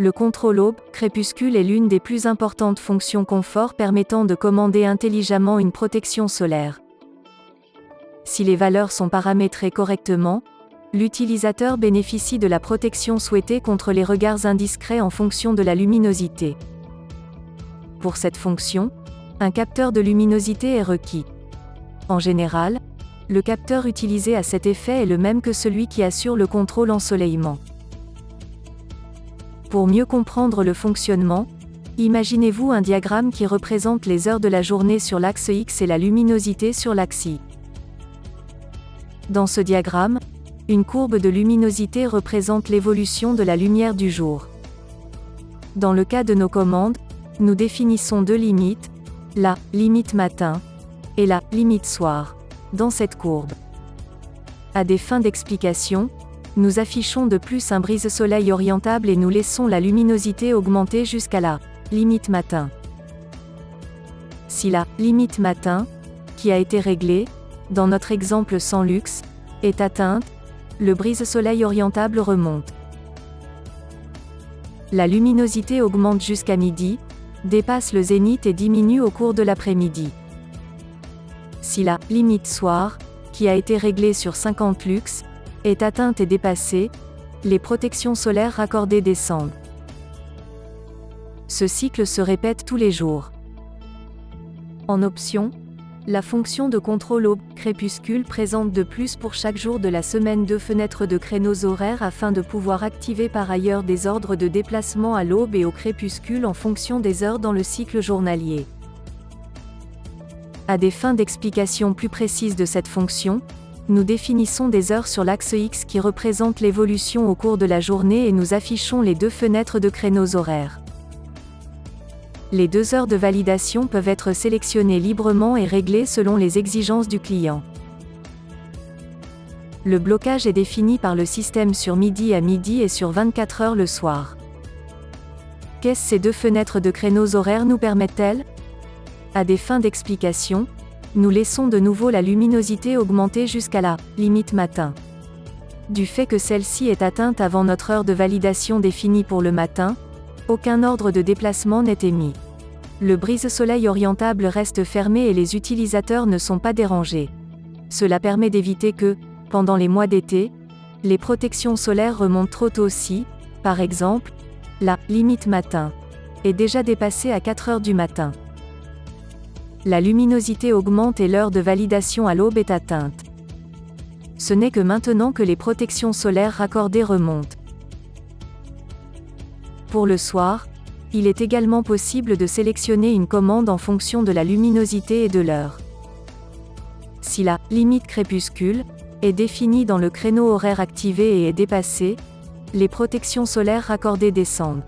Le contrôle aube-crépuscule est l'une des plus importantes fonctions confort permettant de commander intelligemment une protection solaire. Si les valeurs sont paramétrées correctement, l'utilisateur bénéficie de la protection souhaitée contre les regards indiscrets en fonction de la luminosité. Pour cette fonction, un capteur de luminosité est requis. En général, le capteur utilisé à cet effet est le même que celui qui assure le contrôle ensoleillement. Pour mieux comprendre le fonctionnement, imaginez-vous un diagramme qui représente les heures de la journée sur l'axe X et la luminosité sur l'axe Y. Dans ce diagramme, une courbe de luminosité représente l'évolution de la lumière du jour. Dans le cas de nos commandes, nous définissons deux limites, la limite matin et la limite soir, dans cette courbe. À des fins d'explication, nous affichons de plus un brise-soleil orientable et nous laissons la luminosité augmenter jusqu'à la limite matin. Si la limite matin, qui a été réglée, dans notre exemple sans luxe, est atteinte, le brise-soleil orientable remonte. La luminosité augmente jusqu'à midi, dépasse le zénith et diminue au cours de l'après-midi. Si la limite soir, qui a été réglée sur 50 lux, est atteinte et dépassée, les protections solaires raccordées descendent. Ce cycle se répète tous les jours. En option, la fonction de contrôle aube-crépuscule présente de plus pour chaque jour de la semaine 2 fenêtres de créneaux horaires afin de pouvoir activer par ailleurs des ordres de déplacement à l'aube et au crépuscule en fonction des heures dans le cycle journalier. À des fins d'explication plus précises de cette fonction, nous définissons des heures sur l'axe X qui représentent l'évolution au cours de la journée et nous affichons les 2 fenêtres de créneaux horaires. Les 2 heures de validation peuvent être sélectionnées librement et réglées selon les exigences du client. Le blocage est défini par le système sur midi à midi et sur 24 heures le soir. Qu'est-ce que ces 2 fenêtres de créneaux horaires nous permettent-elles ? À des fins d'explication, nous laissons de nouveau la luminosité augmenter jusqu'à la limite matin. Du fait que celle-ci est atteinte avant notre heure de validation définie pour le matin, aucun ordre de déplacement n'est émis. Le brise-soleil orientable reste fermé et les utilisateurs ne sont pas dérangés. Cela permet d'éviter que, pendant les mois d'été, les protections solaires remontent trop tôt si, par exemple, la limite matin est déjà dépassée à 4 heures du matin. La luminosité augmente et l'heure de validation à l'aube est atteinte. Ce n'est que maintenant que les protections solaires raccordées remontent. Pour le soir, il est également possible de sélectionner une commande en fonction de la luminosité et de l'heure. Si la limite crépuscule est définie dans le créneau horaire activé et est dépassée, les protections solaires raccordées descendent.